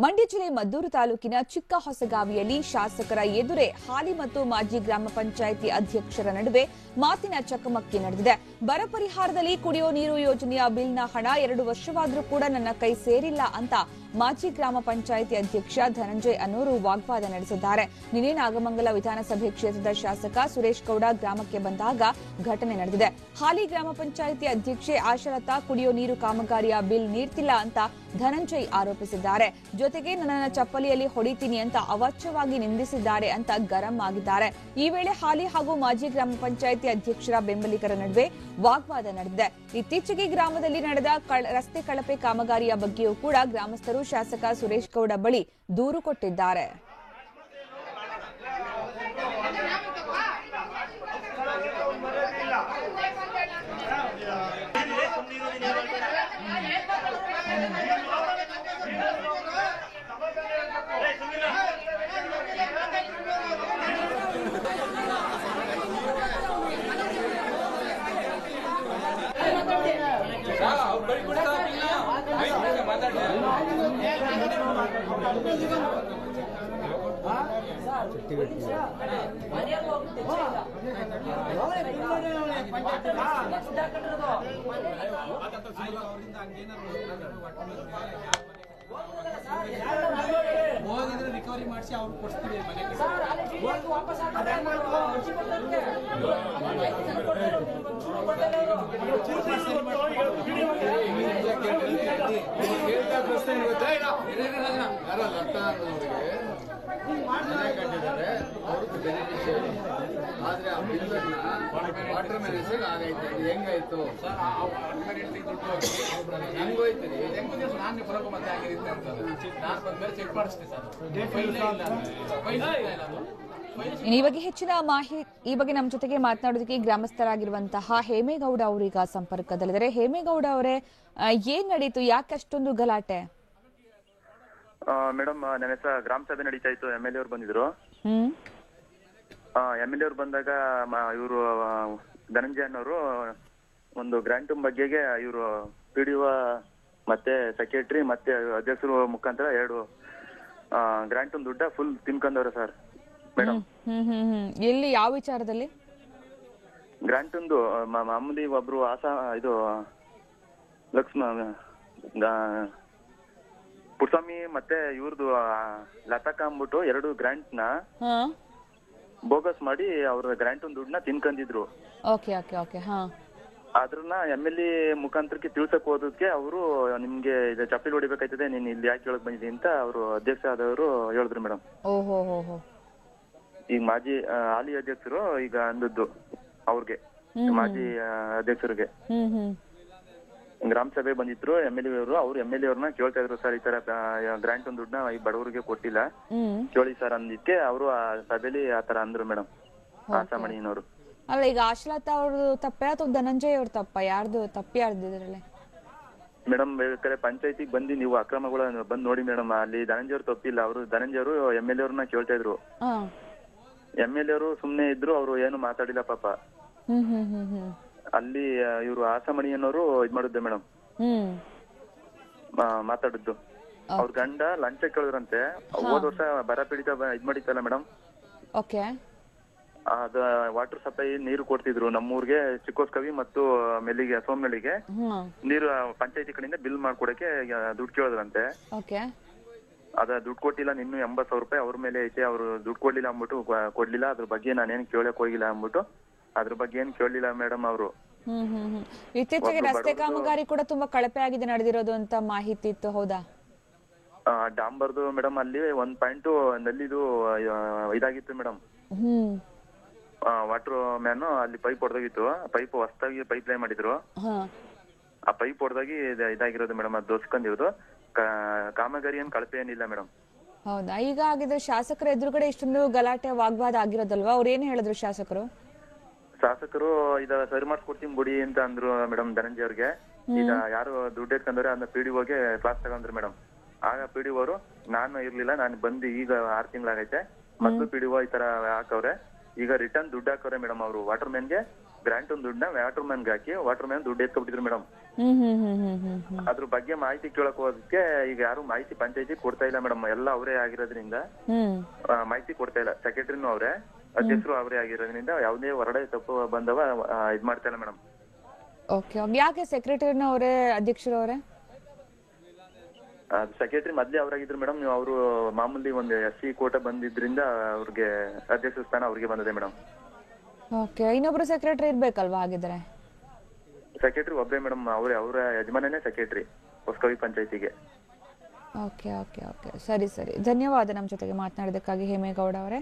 ಮಂಡ್ಯ ಜಿಲ್ಲೆ ಮದ್ದೂರು ತಾಲೂಕಿನ ಚಿಕ್ಕ ಹೊಸಗಾವಿಯಲ್ಲಿ ಶಾಸಕರ ಎದುರೇ ಹಾಲಿ ಮತ್ತು ಮಾಜಿ ಗ್ರಾಮ ಪಂಚಾಯಿತಿ ಅಧ್ಯಕ್ಷರ ನಡುವೆ ಮಾತಿನ ಚಕಮಕಿ ನಡೆದಿದೆ. ಬರ ಪರಿಹಾರದಲ್ಲಿ ಕುಡಿಯೋ ನೀರು ಯೋಜನೆಯ ಬಿಲ್ನ ಹಣ 2 ವರ್ಷವಾದರೂ ಕೂಡ ನನ್ನ ಕೈ ಸೇರಿಲ್ಲ ಅಂತ ಮಾಜಿ ಗ್ರಾಮ ಪಂಚಾಯಿತಿ ಅಧ್ಯಕ್ಷ ಧನಂಜಯ್ ಅನ್ನೋರು ವಾಗ್ವಾದ ನಡೆಸಿದ್ದಾರೆ. ನಿನ್ನೆ ನಾಗಮಂಗಲ ವಿಧಾನಸಭೆ ಕ್ಷೇತ್ರದ ಶಾಸಕ ಸುರೇಶ್ ಗೌಡ ಗ್ರಾಮಕ್ಕೆ ಬಂದಾಗ ಘಟನೆ ನಡೆದಿದೆ. ಹಾಲಿ ಗ್ರಾಮ ಪಂಚಾಯಿತಿ ಅಧ್ಯಕ್ಷೆ ಆಶಾಲತಾ ಕುಡಿಯೋ ನೀರು ಕಾಮಗಾರಿಯ ಬಿಲ್ ನೀಡ್ತಿಲ್ಲ ಅಂತ ಧನಂಜಯ್ ಆರೋಪಿಸಿದ್ದಾರೆ. ಜೊತೆಗೆ ನನ್ನನ್ನ ಚಪ್ಪಲಿಯಲ್ಲಿ ಹೊಡಿತೀನಿ ಅಂತ ಅವಾಚ್ಯವಾಗಿ ನಿಂದಿಸಿದ್ದಾರೆ ಅಂತ ಗರಂ ಆಗಿದ್ದಾರೆ. ಈ ವೇಳೆ ಹಾಲಿ ಹಾಗೂ ಮಾಜಿ ಗ್ರಾಮ ಪಂಚಾಯಿತಿ ಅಧ್ಯಕ್ಷರ ಬೆಂಬಲಿಗರ ನಡುವೆ ವಾಗ್ವಾದ ನಡೆದಿದೆ. ಇತ್ತೀಚೆಗೆ ಗ್ರಾಮದಲ್ಲಿ ನಡೆದ ರಸ್ತೆ ಕಳಪೆ ಕಾಮಗಾರಿಯ ಬಗ್ಗೆಯೂ ಕೂಡ ಗ್ರಾಮಸ್ಥರು ಶಾಸಕ ಸುರೇಶ್ ಗೌಡ ಬಳಿ ದೂರು ಕೊಟ್ಟಿದ್ದಾರೆ. ರಿಕವರಿ ಮಾಡಿಸಿ ಅವ್ರು ಕೊಡ್ತೀವಿ ಆದ್ರೆ ಆ ಬಿಲ್ಲನ್ನ ವಾಟರ್ ಮ್ಯಾನೇಜರ್ ಆಗೈತೆ. ಹೆಂಗಾಯ್ತು ಸರ್? ಹೆಂಗೋಯ್ತು ನಾನು ಬರೋಕೆ ಮತ್ತೆ ಆಗಿರುತ್ತೆ ನಾನು ಬಂದ್ಮೇಲೆ ಚೆಕ್ ಮಾಡಿಸ್ತೀನಿ ಸರ್. ಈ ಬಗ್ಗೆ ಹೆಚ್ಚಿನ ಮಾಹಿತಿ ಈ ಬಗ್ಗೆ ನಮ್ಮ ಜೊತೆಗೆ ಮಾತನಾಡೋದಕ್ಕೆ ಗ್ರಾಮಸ್ಥರಾಗಿರುವಂತಹ ಹೇಮೇಗೌಡ ಅವರೀಗ ಸಂಪರ್ಕದಲ್ಲಿದ್ದಾರೆ. ಹೇಮೇಗೌಡ ಅವರೇ, ಏನ್ ನಡೀತು? ಯಾಕೆ ಅಷ್ಟೊಂದು ಗಲಾಟೆ? ಮೇಡಮ್, ನನ್ನ ಹೆಸರು ಗ್ರಾಮ ಸಭೆ ನಡೀತಾ ಇತ್ತು. MLA ಅವ್ರು ಬಂದಿದ್ರು. MLA ಅವ್ರು ಬಂದಾಗ ಇವರು ಧನಂಜಯ ಅನ್ನೋರು ಒಂದು ಗ್ರಾಂಟ್ ಬಗ್ಗೆಗೆ ಇವರು PDO ಮತ್ತೆ ಸೆಕ್ರೆಟರಿ ಮತ್ತೆ ಅಧ್ಯಕ್ಷರು ಮುಖಾಂತರ 2 ಗ್ರಾಂಟ್ ದುಡ್ಡ ಫುಲ್ ತಿನ್ಕೊಂಡವ್ರೆ ಸರ್. ಮೇಡಮ್, ಎಲ್ಲಿ, ಯಾವ ವಿಚಾರದಲ್ಲಿ? ಗ್ರಾಂಟ್ ಒಂದು ಮಾಮೂಲಿ ಒಬ್ರು ಇದು ಲಕ್ಷ್ಮ ಪುಟ್ಸ್ವಾಮಿ ಮತ್ತೆ ಇವ್ರದ್ದು ಲತಾಕ ಅಂದ್ಬಿಟ್ಟು 2 ಗ್ರಾಂಟ್ ನ ಬೋಗಸ್ ಮಾಡಿ ಅವ್ರ ಗ್ರಾಂಟ್ ದುಡ್ಡನ್ನ ತಿನ್ಕೊಂಡಿದ್ರು. ಅದ್ರನ್ನ MLA ಮುಖಾಂತರಕ್ಕೆ ತಿಳ್ಸಕ್ ಹೋದಕ್ಕೆ ಅವರು ನಿಮ್ಗೆ ಇದು ಚಪ್ಪಲಿ ಹೊಡಿಬೇಕಾಯ್ತದೆ, ನೀನ್ ಇಲ್ಲಿ ಯಾಕೆ ಕೇಳಕ್ ಬಂದಿದ್ದಿ ಅಂತ ಅವರು ಅಧ್ಯಕ್ಷ ಆದವರು ಹೇಳಿದ್ರು ಮೇಡಮ್. ಈಗ ಮಾಜಿ ಹಾಲಿ ಅಧ್ಯಕ್ಷರು ಈಗ ಅಂದದ್ದು ಅವ್ರಿಗೆ, ಮಾಜಿ ಅಧ್ಯಕ್ಷರಿಗೆ ಗ್ರಾಮ ಸಭೆ ಬಂದಿದ್ರು. MLA ಅವರು MLA ಅವ್ರನ್ನ ಕೇಳ್ತಾ ಇದ್ರು, ಸರ್ ಈ ತರ ಗ್ರಾಂಟ್ ದುಡ್ಡನ್ನ ಈ ಬಡವರಿಗೆ ಕೊಟ್ಟಿಲ್ಲ ಕೇಳಿ ಸರ್ ಅಂದಿಕ್ಕೆ ಅವರು ಆ ಸಭೆಯಲ್ಲಿ ಆತರ ಅಂದ್ರು ಮೇಡಮ್, ಆಸಾಮಣಿಯನವರು. ಅಲ್ಲ, ಈಗ ಆಶಾಲತಾ ಅವ್ರದ್ದು ತಪ್ಪೆ ಅಥವಾ ಧನಂಜಯ್ ಅವ್ರ ತಪ್ಪ? ಯಾರ್ದು ತಪ್ಪಿ ಯಾರ್ದಿದ್ರಲ್ಲ ಮೇಡಮ್? ಬೇಕಾದ್ರೆ ಪಂಚಾಯತಿಗೆ ಬಂದು ನೀವು ಅಕ್ರಮಗಳ ಬಂದ್ ನೋಡಿ ಮೇಡಮ್. ಅಲ್ಲಿ ಧನಂಜಯ ಅವ್ರು ತಪ್ಪಿಲ್ಲ. ಅವರು ಧನಂಜಯ ಅವರು MLA ಅವ್ರನ್ನ ಕೇಳ್ತಾ ಇದ್ರು. MLA ಅವರು ಸುಮ್ನೆ ಇದ್ರು, ಅವರು ಏನು ಮಾತಾಡಿಲ್ಲ ಪಾಪ. ಅಲ್ಲಿ ಇವರು ಆಸಾಮಣಿಯನವರು ಇದ್ ಮಾಡಿದ್ದೆ ಮೇಡಮ್, ಮಾತಾಡಿದ್ದು. ಅವ್ರ ಗಂಡ ಲಂಚ ಕೇಳಿದ್ರಂತೆ. ಹೋದ ವರ್ಷ ಬರ ಪೀಡಿತ ಇದ್ ಮಾಡಿತ್ತಲ್ಲ ಮೇಡಮ್, ಅದ ವಾಟರ್ ಸಪ್ಲೈ ನೀರು ಕೊಡ್ತಿದ್ರು ನಮ್ಮೂರ್ಗೆ, ಚಿಕ್ಕೋಸ್ಕವಿ ಮತ್ತು ಮೆಲ್ಲಿಗೆ ಸೋಮನಳ್ಳಿಗೆ ನೀರು ಪಂಚಾಯತಿ ಕಡೆಯಿಂದ ಬಿಲ್ ಮಾಡ್ಕೊಡಕ್ಕೆ ದುಡ್ಡು ಕೇಳಿದ್ರಂತೆ. ಅದ ದುಡ್ಡು ಕೊಟ್ಟಿಲ್ಲ, ಇನ್ನು 80,000 ರೂಪಾಯಿ ಅವ್ರ ಮೇಲೆ ಐತೆ, ಅವ್ರು ದುಡ್ಡು ಕೊಡ್ಲಿಲ್ಲ ಅಂದ್ಬಿಟ್ಟು ಕೊಡ್ಲಿಲ್ಲ. ಅದ್ರ ಬಗ್ಗೆ ನಾನೇನ್ ಕೇಳಕ್ ಹೋಗಿಲ್ಲ ಅಂದ್ಬಿಟ್ಟು ಅದ್ರ ಬಗ್ಗೆ ಏನ್ ಕೇಳಲಿಲ್ಲ ಮೇಡಮ್ ಅವರು. ಇತ್ತೀಚೆಗೆ ರಸ್ತೆ ಕಾಮಗಾರಿ ಕೂಡ ತುಂಬಾ ಕಳಪೆ ಆಗಿದೆ ನಡೆದಿರೋದು ಅಂತ ಮಾಹಿತಿ ಇತ್ತು, ಹೌದಾ? ಡಾಂಬರ್ದು ಮೇಡಮ್ ಅಲ್ಲಿ 1 ಪಾಯಿಂಟ್ ನಲ್ಲಿದು ಇದಾಗಿತ್ತು ಮೇಡಮ್. ವಾಟರ್ ಮ್ಯಾನ್ ಅಲ್ಲಿ ಪೈಪ್ ಹೊಡೆದೋಗಿತ್ತು. ಪೈಪ್ ಹೊಸದಾಗಿ ಪೈಪ್ ಲೈನ್ ಮಾಡಿದ್ರು. ಆ ಪೈಪ್ ಹೊಡೆದಾಗಿ ಇದಾಗಿರೋದು ಮೇಡಮ್, ಅದು ದೋಸ್ಕೊಂಡಿರೋದು. ಕಾಮಗಾರಿ ಏನ್ ಕಳಪೆ ಏನಿಲ್ಲ ಮೇಡಮ್. ಹೌದಾ? ಈಗ ಆಗಿದ್ರೆ ಶಾಸಕರ ಎದುರುಗಡೆ ಇಷ್ಟೊಂದು ಗಲಾಟೆ ವಾಗ್ವಾದ ಆಗಿರೋದಲ್ವಾ? ಅವ್ರು ಏನ್ ಹೇಳಿದ್ರು ಶಾಸಕರು? ಶಾಸಕರು ಇದ ಸರಿ ಮಾಡಿಸ್ಕೊಡ್ತೀನಿ ಬಿಡಿ ಅಂತ ಅಂದ್ರು ಮೇಡಮ್ ಧನಂಜಯ ಅವ್ರಿಗೆ. ಈಗ ಯಾರು ದುಡ್ಡು ಇಟ್ಕೊಂಡ್ರೆ ಅದನ್ನ PDOಗೆ ಕ್ಲಾಸ್ ತಗೊಂಡ್ರು ಮೇಡಮ್. ಆಗ PDO ಅವರು ನಾನು ಇರ್ಲಿಲ್ಲ, ನಾನು ಬಂದು ಈಗ 6 ತಿಂಗಳಾಗೈತೆ, ಮತ್ತು PDO ಈ ತರ ಹಾಕವ್ರೆ. ಈಗ ರಿಟರ್ನ್ ದುಡ್ಡು ಹಾಕವ್ರೆ ಮೇಡಮ್ ಅವರು ವಾಟರ್ ಮ್ಯಾನ್ಗೆ. ಗ್ರಾಂಟ್ ದುಡ್ಡನ್ನ ವಾಟರ್ ಮ್ಯಾನ್ಗೆ ಹಾಕಿ ವಾಟರ್ ಮ್ಯಾನ್ ದುಡ್ಡು ಎತ್ಕೊಬಿಟ್ಟಿದ್ರು ಮೇಡಮ್. ಅದ್ರ ಬಗ್ಗೆ ಮಾಹಿತಿ ಕೇಳಕ್ ಹೋದಕ್ಕೆ ಈಗ ಯಾರು ಮಾಹಿತಿ ಪಂಚಾಯತಿ ಕೊಡ್ತಾ ಇಲ್ಲ ಮೇಡಮ್. ಎಲ್ಲ ಅವರೇ ಆಗಿರೋದ್ರಿಂದ ಮಾಹಿತಿ ಕೊಡ್ತಾ ಇಲ್ಲ. ಸೆಕ್ರೆಟರಿನೂ ಅವರೇ, ಅಧ್ಯಕ್ಷರು ಅವರೇ ಆಗಿರೋದ್ರಿಂದ ಯಾವುದೇ ಹೊರಗಡೆ ತಪ್ಪು ಬಂದವ ಇದ್ ಮಾಡ್ತಾ ಇಲ್ಲ ಮೇಡಮ್. ಓಕೆ, ಯಾಕೆ ಸೆಕ್ರೆಟರಿನ ಅವರೇ ಅಧ್ಯಕ್ಷರು ಅವರೇ? ಸೆಕ್ರೆಟರಿ ಮೊದ್ಲೇ ಅವರಾಗಿದ್ರು ಮೇಡಮ್. ಅವರು ಮಾಮೂಲಿ ಒಂದು SC ಕೋಟ ಬಂದಿದ್ರಿಂದ ಅವ್ರಿಗೆ ಅಧ್ಯಕ್ಷ ಸ್ಥಾನ ಅವ್ರಿಗೆ ಬಂದಿದೆ ಮೇಡಮ್. ಓಕೆ, ಇನ್ನೊಬ್ರು ಸೆಕ್ರೆಟರಿ ಇರ್ಬೇಕಲ್ವಾ ಹಾಗಿದ್ರೆ? ಸೆಕ್ರೆಟರಿ ಒಬ್ಬರೇ ಮೇಡಮ್, ಅವರ ಯಜಮಾನನೇ ಸೆಕ್ರೆಟರಿ ಹೊಸಕವಿ ಪಂಚಾಯತಿಗೆ. ಓಕೆ ಓಕೆ ಓಕೆ, ಸರಿ ಸರಿ, ಧನ್ಯವಾದ ನಮ್ಮ ಜೊತೆಗೆ ಮಾತನಾಡಿದಕ್ಕಾಗಿ ಹೇಮೇಗೌಡ ಅವರೇ.